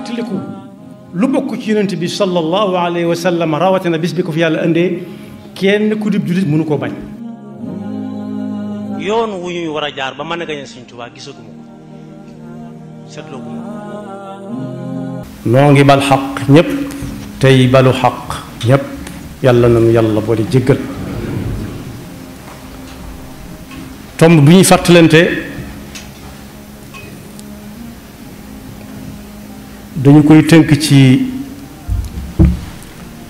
tiliku lu bokk ci yonent bi sallallahu alayhi wa sallam rawatina bis bi ko fi yàlla indee kenn ku dib jullit mënu koo bañ. yoon wu ñuy war a jaar ba mën a gañe Sëñ Tuubaa gisaguma ko seetlooguma ko. noo ngi bal xaq ñëpp tey balu xaq ñëpp yàlla nañu yàlla boole jéggal. tomb bi ñuy fàttalante dañu koy tënk ci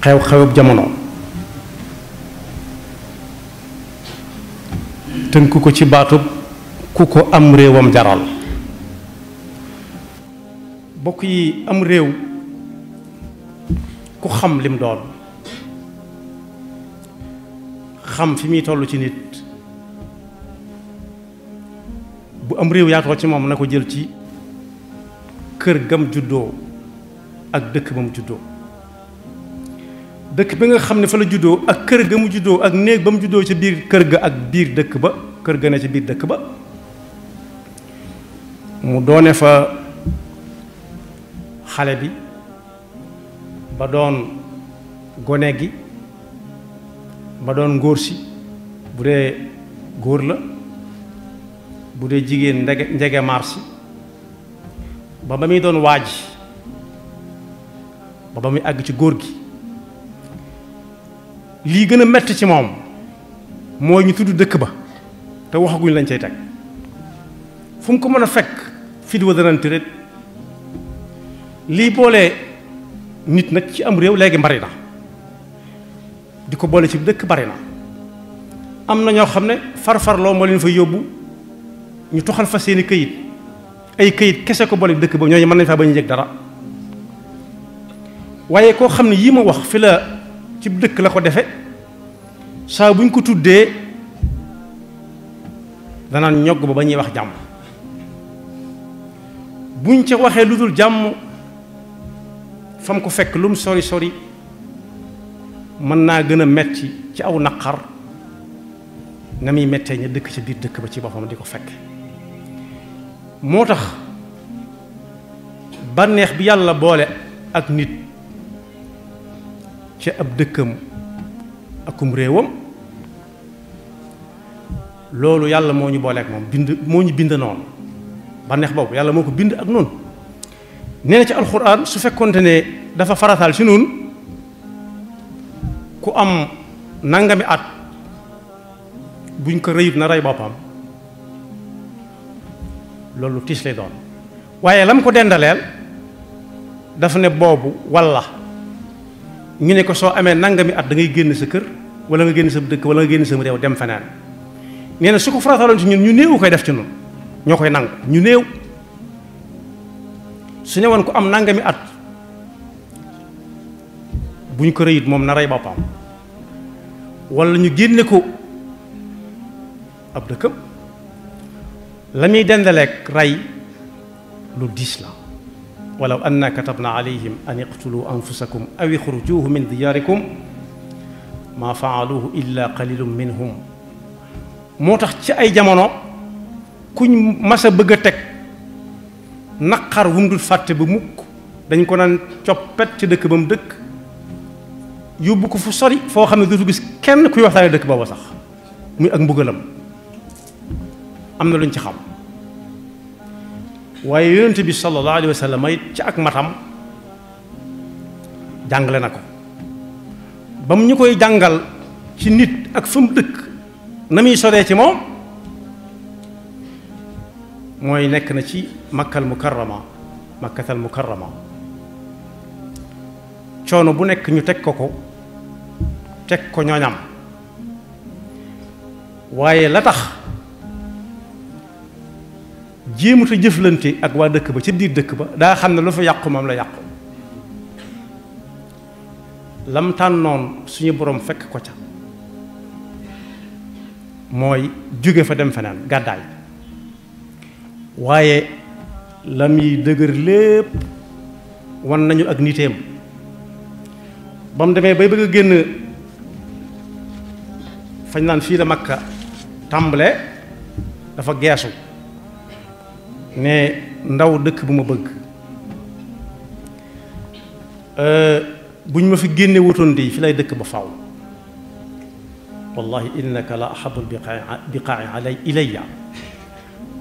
xew-xewub jamono tënk ko ci baatub ku ko am réewam jaral. bokk yi am réew ku xam lim doon xam fi muy toll ci nit bu am réew yaatoo ci moom na ko jël ci kër gam juddoo ak dëkk ba mu juddoo. dëkk bi nga xam ne fa la juddoo ak kër ga mu juddoo ak néeg ba mu juddoo ca biir kër ga ak biir dëkk ba kër ga ne ci biir dëkk ba mu doone fa xale bi ba doon gone gi ba doon ngóor si bu dee góor la bu dee jigéen njege marsi ba muy doon waaj ba muy àgg ci góor gi. lii gën a metti ci moom mooy ñu tudd dëkk ba te waxaguñ lañ cay teg fu mu ko mën a fekk fit wa dana tëret. lii boole nit nag ci am réew léegi bari na di ko boole ci dëkk bari na am na ñoo xam ne farfarloo moo leen fa yóbbu ñu toxal fa seeni këyit ay këyit kese ko boole dëkk ba ñooñu mën nañ faa bañ a yëg dara waaye koo xam ne yii ma wax fi la ci dëkk la ko defe saa buñ ko tuddee danaan ñogg ba ñuy wax jàmm buñ ca waxee lu dul jàmm fam ko fekk lu mu sori sori mën naa gën a metti ci aw naqar na muy mettee ña dëkk ci biir dëkk ba ci boppam di ko fekk. moo tax bànneex bi yàlla boole ak nit ci ab dëkkam akum réewam loolu yàlla moo ñu boole ak moom moo ñu bind noonu bànneex boobu yàlla moo ko bind ak noonu. nee na ci alxuraan su fekkonte ne dafa farataal ci noonu ku am nangami at buñ ko rëyut na rey boppam loolu tiis lay doon waaye lam ko dendaleel dafa ne boobu walla ñu ne ko soo amee nangami at da ngay génn sa kër wala nga génn sa dëkk wala nga génn sa réew dem feneen. nee na su ko farataaloon ci ñun ñu néew koy def ci noonu ñoo koy nangu ñu néew. su ne woon ko am nangami at buñ ko rëyit moom na rey boppam wala ñu génne ko ab dëkkam la muy dendaleek rey lu diis la. walaw anna katabna alayhim an iqtulu anfusakum aw ixrujuhu min diyaarikum ma faaluhu illa qalilun minhum. moo tax ci ay jamono kuñ mas a bëgg a teg naqar wu mu dul fàtte ba mukk dañ ko naan coppet ci dëkk ba mu dëkk yóbbu ko fu sori foo xam ne dootu gis kenn kuy waxtaane dëkk booba sax muy ak mbugalam am na luñ ci xam. waaye yonent bi sallallahu alayhi wa sallam it ci ak matam jàngale na ko ba mu ñu koy jàngal ci nit ak fa mu dëkk na muy soree ci moom mooy nekk na ci makkatal mukarrama coono bu nekk ñu teg ko ñooñam waaye la tax jéemut a jëflante ak waa dëkk ba ci biir dëkk ba daa xam ne lu fa yàqu moom la yàqu lam tànnoon suñu borom fekk ko ca mooy jóge fa dem feneen gàddaay waaye la muy dëgër lépp wan nañu ak niteem ba mu demee bay bëgg a génn fañ naan fii la Makka tàmbale dafa geesu ne ndaw dëkk bu ma bëgg buñ ma fi génne wutoon di fi lay dëkk ba faaw wallahi innaka la ahabbu biqaa'i alay ilayya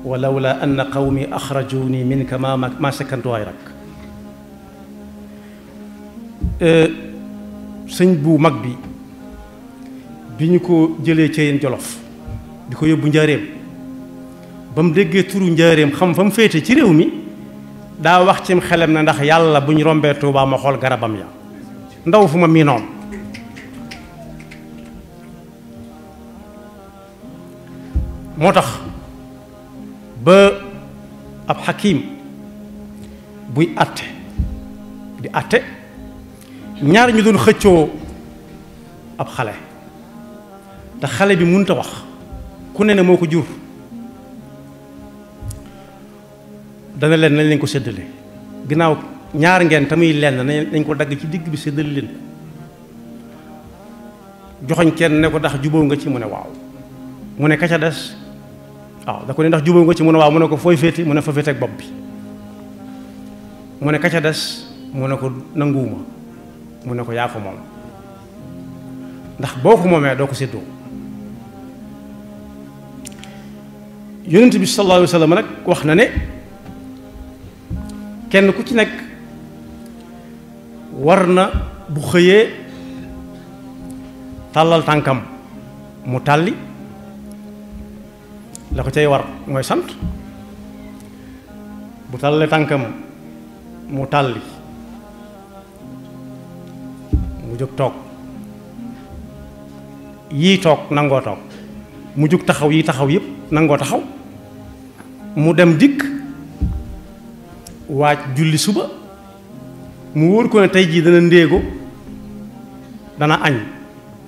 walawla anna qawmi axrajuni minka ma sakantu ghayrak sëñ bu mag bi ñu ko jëlee ca yéen Jolof di ko yóbbu njaareem ba mu déggee turu njaareem xam fa mu féete ci réew mi daa wax cim xelam na ndax yàlla bu ñu rombee Tuubaa ma xool garabam ya ndaw fu ma miinoon moo tax ba ab xakiim buy àtte di àtte ñaar ñu doon xëccoo ab xale te xale bi mënut a wax ku ne moo ko jur dana leen nañ leen ko séddale ginnaaw ñaar ngeen te muy lenn nañ ko dagg ci digg bi séddale leen joxoñ kenn ne ko ndax jubóo nga ci mu ne waaw mu ne ka ca des waaw da ko ne ndax jubóo nga ci mu ne waaw mu ne ko fooy féete mu ne fa féete ak bopp bi mu ne ka ca des mu ne ko nanguwuma mu ne ko yaa ko moom ndax boo ko moomee doo ko séddoo yonent bi sallallahu alayhi wa sallam nag wax na ne kenn ku ci nekk war na bu xëyee tàllal tànkam mu tàlli la ko cay war mooy sant bu tàllalee tànkam mu tàlli mu jóg toog yii toog nangoo toog mu jóg taxaw yii taxaw yépp nangoo taxaw mu dem dikk waaj julli suba mu wóor ko ne tey jii dana ndéego dana añ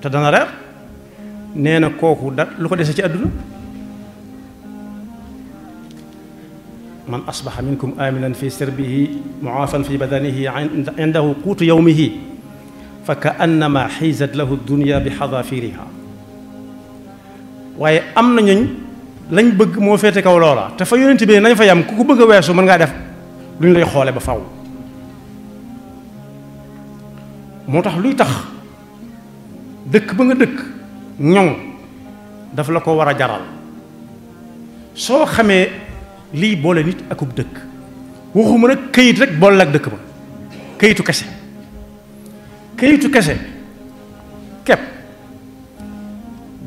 te dana reer nee na kooku da lu ko dese ci àdduna man asbaxa minkum aminan fi sirbihi muaafan fi badanihi indahu quutu yawmihi fa ka annama xiisat lahu dunya bi xadafiriha waaye am na ñooñ lañ bëgg moo féete kaw loola te fa yonent bi nañ fa yam ku ko bëgg a weesu mën ngaa def lu ñu lay xoole ba faw moo tax luy tax dëkk ba nga dëkk ñoŋ daf la ko war a jaral soo xamee lii boole nit akub dëkk waxuma nag këyit rek boole ak dëkk ba këyitu kese kepp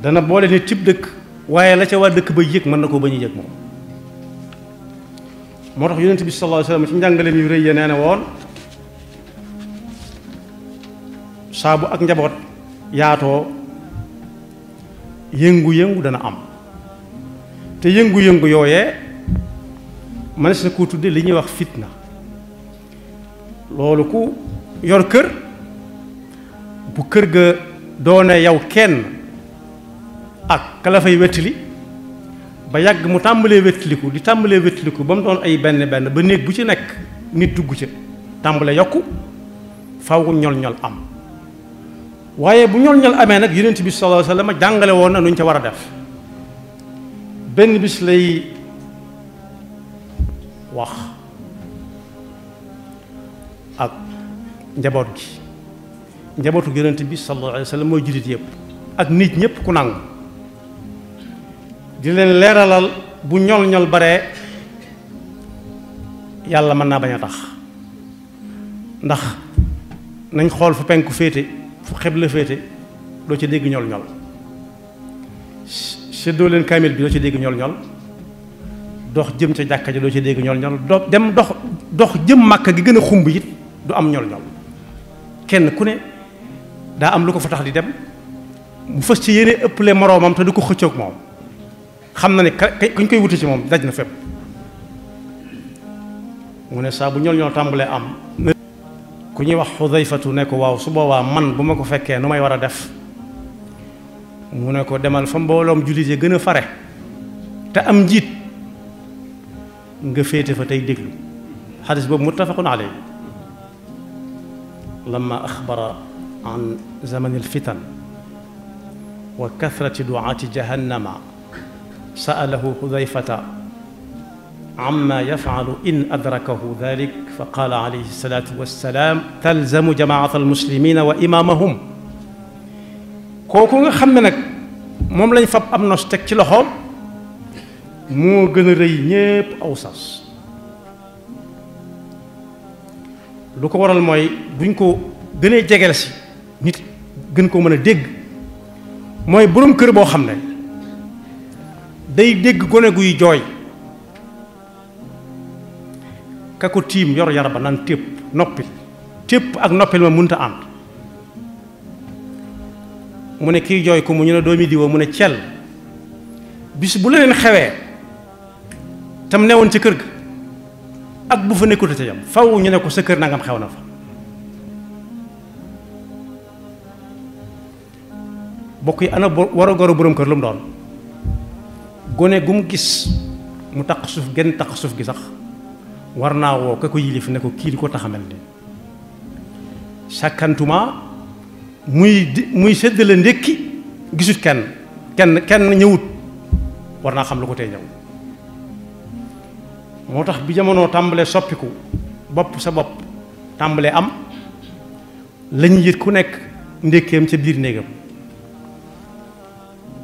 dana boole nit cib dëkk waaye la ca waa dëkk ba yëg mën na koo bañ a yëg moom moo tax yonent bi sallallahu alayhi wasallam ci njàngaleem yu rëy ya nee na woon saabu ak njaboot yaatoo yëngu-yëngu dana am te yëngu-yëngu yooyee mënees na koo tudde li ñuy wax fitna loolu ku yor kër bu kër ga doone yow kenn ak kala fay wettili ba yàgg mu tàmbalee wettiliku ba mu doon ay benn benn ba néeg bu ci nekk nit dugg ca tàmbalee yokku faw ñol-ñol am waaye bu ñol-ñol amee nag yonent bi sallallahu alayhi wasallam jàngale woon na nu ñu ca war a def benn bis lay wax ak njaboot gi njabootu yonent bi sallallahu alayhi wasallam mooy jullit yëpp ak nit ñëpp ku nangu di leen leeralal bu ñol-ñol baree yàlla mën naa bañ a tax ndax nañ xool fu penku féete fu xibla féete doo ci dégg ñol-ñol séddoo leen kaamil bi doo ci dégg ñol-ñol dox jëm ca jàkka ji doo ci dégg ñol-ñol dox jëm màkka gi gën a xumb it du am ñol-ñol kenn ku ne daa am lu ko fa tax di dem mu fas ci yéene ëpple moroomam te du ko xëccoog moom xam na ne kañ koy wuti ci moom daj na fépp mu ne saa bu ñol-ñol tàmbalee am ku ñuy wax Xudayfatu ne ko waaw su boobaa man bu ma ko fekkee nu may war a def mu ne ko demal fa mbooloom jullit yi gën a fare te am njiit nga féete fa tey déglu xadis boobu muttafaqun alayhi lamma axbara an zamani alfitan wa kathrati duaati jahannama sa'alahu Xudayfata amma yafalu in adrakahu dalik fa qaala alayhi salaatu wassalaam talzamu jamaata almuslimina wa imaamahum. kooku nga xam ne nag moom lañ fab am nos teg ci loxoom moo gën a rëy ñépp aw sas. lu ko waral mooy buñ ko gënee jegeel si nit gën koo mën a dégg mooy boroom kër boo xam ne day dégg gone guy jooy ka ko tiim yor yara ba naan tépp noppil tépp ak noppil ma mënta ànd. mu ne kiy jooy ko mu ñu ne doomi diwa mu ne cell bis bu la leen xewee tam newoon ca kër ga ak bu fa nekkute ca yam faw ñu ne ko sa kër nangam xew na fa. bokk yi ana war a goro boroom kër lu mu doon gone gu mu gis mu taq suuf genn taq suuf gi sax war naa woo ka ko yilif ne ko kii di ko taxamal ni sàkkantuma muy séddale ndékki gisut kenn ñëwut war naa xam lu ko tey ñëw. moo tax bi jamono tàmbalee soppiku bopp sa bopp tàmbalee am lañu yët ku nekk ndékkeem ca biir néegam.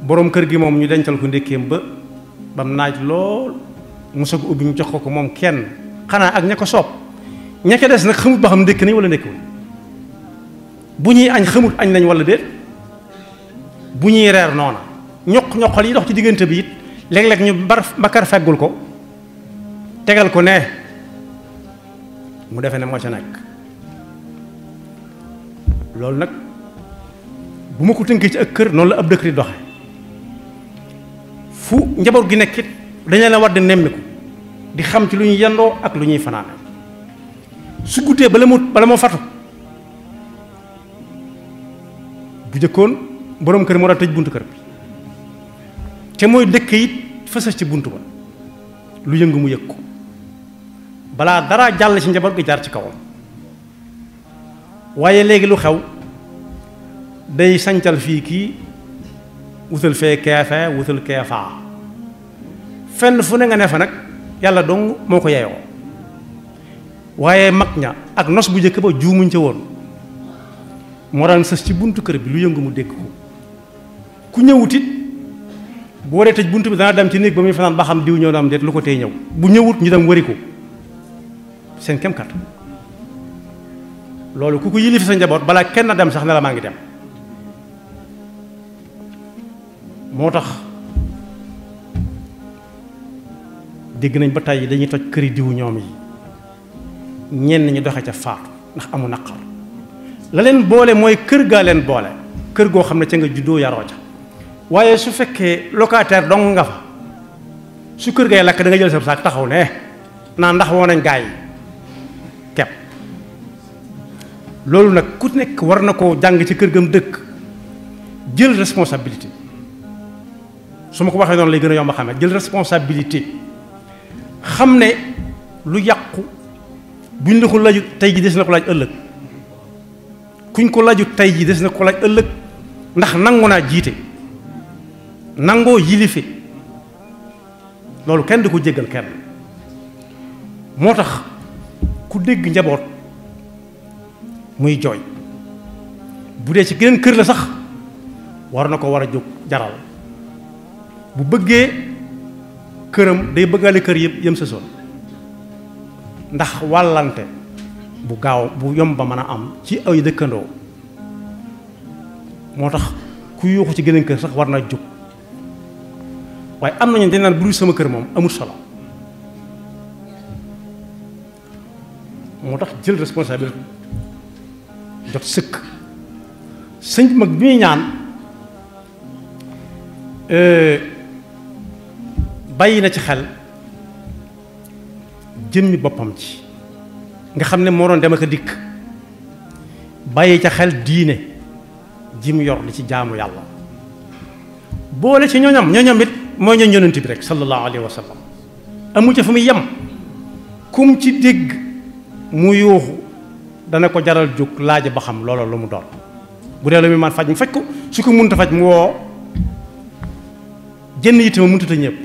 boroom kër gi moom ñu dencal ko ndékkeem bam naaj lool mu soog ubbi ñu jox ko moom kenn xanaa ak ña ko soob ña ca des nag xamut ba xam ndékk nañ wala ndékkiwul. bu ñuy añ xamut añ nañ wala déet bu ñuy reer noona ñoqal yi dox ci diggante bi it léeg-léeg ñu bakar feggul ko tegal ko ne mu defe ne moo ca nekk. loolu nag bu ma ko tënkee ci ak kër noonu la ab dëkk di doxe fu njaboot gi nekk it dañu la war di nemmiku di xam ci lu ñuy yendoo ak lu ñuy fanaane. su guddee bala moo fatu bu jëkkoon boroom kër moo daa tëj buntu kër bi te mooy dëkk it fësas ci buntu ba lu yëngu mu yëg ko balaa dara jàll ci njaboot gi jaar ci kawam. waaye léegi lu xew day sancal fii kii wutal fee keefee wutal keefaa fenn fu ne nga ne fa nag yàlla dong moo ko yeyoo. waaye mag ña ak nos bu njëkk ba juumuñ ca woon moo daan sës ci buntu kër bi lu yëngu mu dégg ko ku ñëwut it bu waree tëj buntu bi dana dem ci néeg ba muy fanaan ba xam diw ñëw na am déet lu ko tey ñëw bu ñëwut ñu dem wari ko seen kem kat. loolu ku ko yilif sa njaboot balaa kenn dem sax ne la maa ngi dem. moo tax dégg nañ ba tey dañuy toj këri diwu ñoom yi ñenn ñi doxe ca faatu ndax amu naqar la leen boole mooy kër gaa leen boole kër goo xam ne ca nga juddoo yaroo ca. waaye su fekkee locataire dong nga fa su kër gay lakk da nga jël sa saak taxaw ne naa ndax woo nañ gaa yi kepp. loolu nag ku nekk war na koo jàng ci kër gam dëkk jël responsabilité. su ma ko waxee noonu lay gën a yomb a xamee jël responsabilité xam ne lu yàqu buñ la ko laju tey ji des na ko laaj ëllëg kuñ ko laju tey ji des na ko laaj ëllëg ndax nangu naa jiite nangoo yilife loolu kenn du ko jéggal kenn. moo tax ku dégg njaboot muy jooy bu dee ci geneen kër la sax war na ko war a jóg jaral bu bëggee këram day bëggale kër yëpp yëm sa sol ndax wàllante bu gaaw bu yomb ba mën a am ci ay dëkkandoo. moo tax ku yuuxu ci geneen kër sax war naa jóg waaye am nañu dañ naan bu dul sama kër moom amul solo. moo tax jël responsabilité jot sëkk sëñ bi mag bi muy ñaan bàyyi na ci xel jëmmi boppam ci nga xam ne moo doon dem ak a dikk bàyyi ca xel diine ji mu yor li ci jaamu yàlla boole ci ñooñam it mooy ñooñ yonent bi rek sallallahu alayhi wa sallam amu ca fu muy yem kum ci dégg mu yuuxu dana ko jaral jóg laaj ba xam loola lu mu doon bu dee lu muy man faj mu faj ko su ko mënta faj mu woo jënn yitte ma mënta ñëpp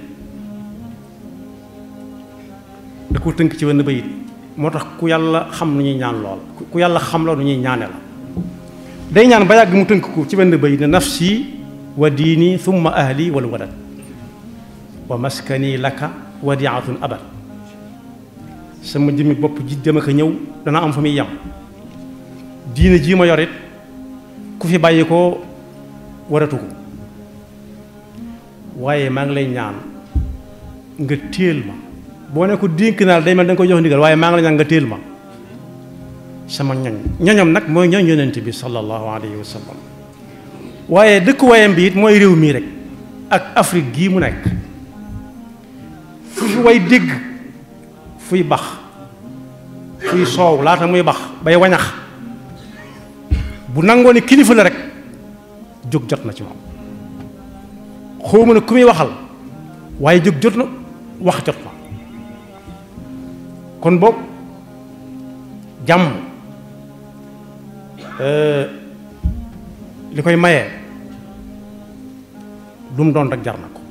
da ko tënk ci wenn bayit moo tax ku yàlla xam nu ñuy ñaan lool ku yàlla xam la nu ñuy ñaane la day ñaan ba yàgg mu tënk ko ci wenn bayit ne nafsi wa diini thumma ahli wal walad wa maskani laka wadiatun abad sama jëmmi bopp ji dem ak ñëw dana am fa muy yem diine jii ma yorit ku fi bàyyi ko waratu ko waaye maa ngi lay ñaan nga téel ma boo ne ko dénk naa day mel da nga koy jox ndigal waaye maa ngi lay ñaan nga téel ma sama ñoñam nag mooy ñoñ yonent bi sallallahu alayhi wa sallam waaye dëkkuwaayam bi it mooy réew mii rek ak Afrique gii mu nekk fu fi way dégg fuy bax fuy soow laata muy bax bay wañax bu nangoo ne kilifa la rek jóg jot na ci moom xawma ne ku muy waxal waaye jóg jot na wax jot na kon boog jàmm li koy maye lu mu doon rek jar na ko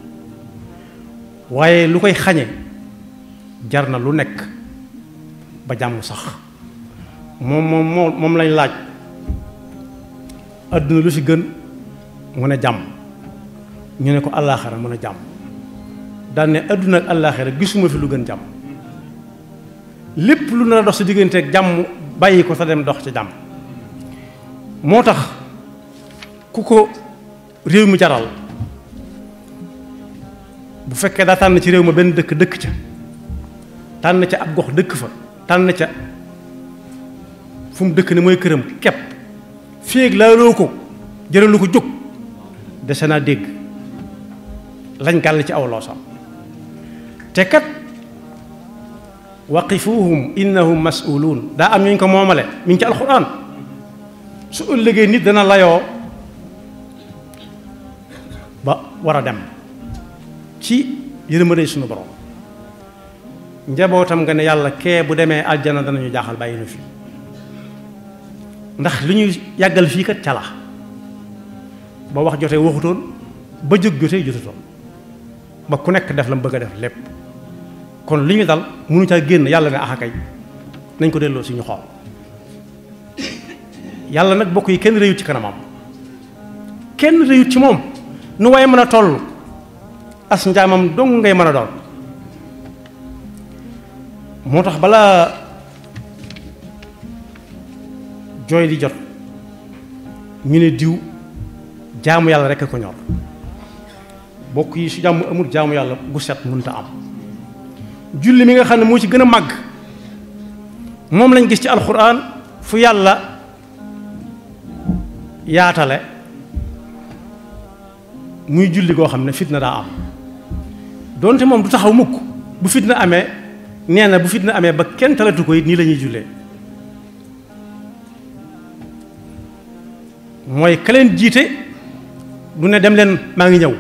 waaye lu koy xañe jar na lu nekk ba jàmm sax moom lañ laaj adduna lu ci gën mu ne jàmm ñu ne ko àllaaxira mu ne jàmm daan ne adduna ak àllaaxira gisuma fi lu gën jàmm lépp lu nar a dox sa diggante ak jàmm bàyyi ko sa dem dox ci jàmm moo tax ku ko réew mi jaral bu fekkee daa tànn ci réew ma benn dëkk ca tànn ca ab gox dëkk fa tànn ca fu mu dëkk ne mooy këram kepp féeg laaloo ko jëralu ko jóg dese naa dégg lañ gàll ci aw loosam te kat waqifuhum innahum mas'uluun daa am ñu ko moomale mi ngi ci alxuraan su ëllëgee nit dana layoo ba war a dem ci yërmande suñu borom njabootam nga ne yàlla kee bu demee aljana danañu jaaxal bàyyi nu fi ndax li ñuy yàggal fii kat cala ba wax jotee waxutoon ba jóg jotee jotutoon ba ku nekk def la mu bëgg a def lépp kon li ñu dal mënu caa génn yàlla ne axakay nañ ko delloo suñu xool yàlla nag bokk yi kenn réyut ci kanamam kenn réyut ci moom nu waaye mën a toll as njaamam dong ngay mën a doon moo tax balaa jooy di jot ñu ne diw jaamu yàlla rekk ko ñor bokk yi su jàmm amul jaamu yàlla gu set mënta am julli mi nga xam ne moo ci gën a màgg moom lañ gis ci alxuraan fu yàlla yaatale muy julli goo xam ne fitna daa am doonte moom du taxaw mukk bu fitna amee nee na bu fitna amee ba kenn talatu ko it nii la ñuy jullee mooy ka leen jiite du ne dem leen maa ngi ñëw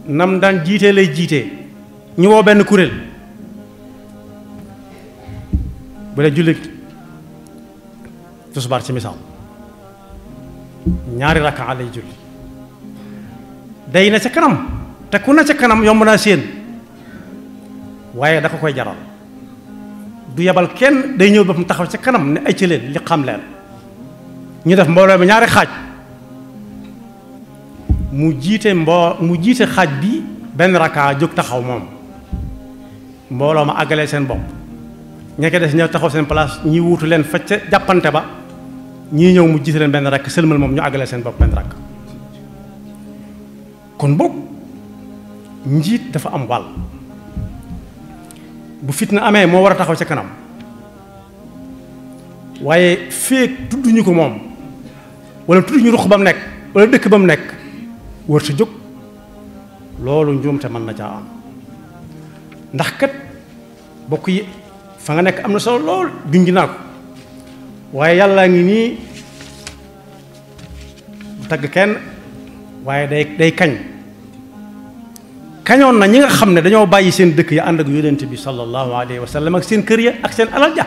nam daan jiitee lay jiitee ñu woo benn kuréel bu dee julli tisbaar ci misaal ñaari rakkaa lay julli day na ca kanam te ku na ca kanam yomb naa séen waaye da ko koy jaral du yebal kenn day ñëw ba mu taxaw ca kanam ne ay ci leen li xam leen ñu def mbooloo bi ñaari xaaj mu jiite xaaj bi benn rakkaa jóg taxaw moom mbooloo ma àggalee seen bopp ña ko des ñëw taxaw seen place ñi wuutu leen fa ca jàppante ba ñii ñëw mu jiite leen benn rakk sëlmal moom ñu àggalee seen bopp benn rakk kon boog njiit dafa am wàll bu fitna amee moo war a taxaw ca kanam waaye feek tudduñu ko moom wala tudduñu ruq ba mu nekk wala dëkk ba mu nekk wër sa jóg loolu njuumte mën na caa am ndax kat bokk yi fa nga nekk am na solo lool junj naa ko waaye yàllaa ngi nii du tagg kenn waaye day kañ kañoon na ñi nga xam ne dañoo bàyyi seen dëkk ya ànd ak yonent bi sallallahu alayhi wa sallam ak seen kër ya ak seen alal ja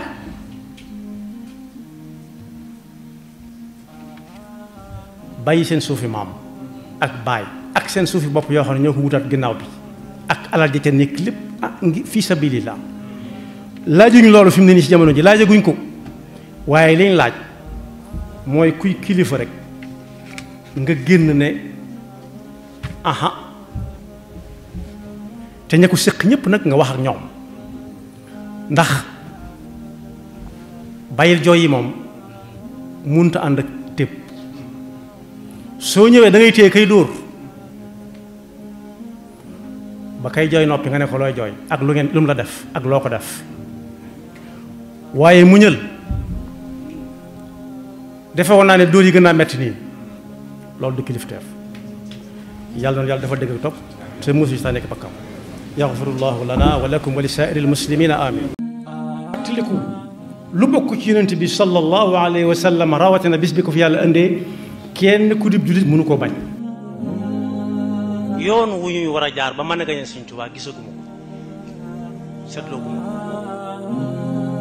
bàyyi seen suufi maam ak baay ak seen suufi bopp yoo xam ne ñoo ko wutaat ginnaaw bi ak alal ja ca nekk lépp ngi fi sabilillah laajuñ loolu fi mu ne nii ci jamono ji laajaguñ ko waaye liñ laaj mooy kuy kilifa rek nga génn ne aha te ña ko séq ñëpp nag nga wax ak ñoom ndax bàyyil jooy yi moom munta ànd ak tépp soo ñëwee da ngay téye kay dóor ba kay jooy noppi nga ne ko looy jooy ak lu mu la def ak loo ko def waaye muñal defe woon naa ne dóor yi gën naa metti nii loolu du kilifteef yàlla na yàlla dafa dëgg topp te musu si taa nekk bakkam yaxfirullahu lana wa lakum wa li saa'iril muslimina amin tiliku lu bokk ci yonent bi sallallahu alayhi wa sallam rawatina bis bi ko fi yàlla indee kenn ku dib jullit mënu koo bañ yoon wu ñuy war a jaar ba mën a gañe Sëñ Tuubaa gisaguma ko seetlooguma ko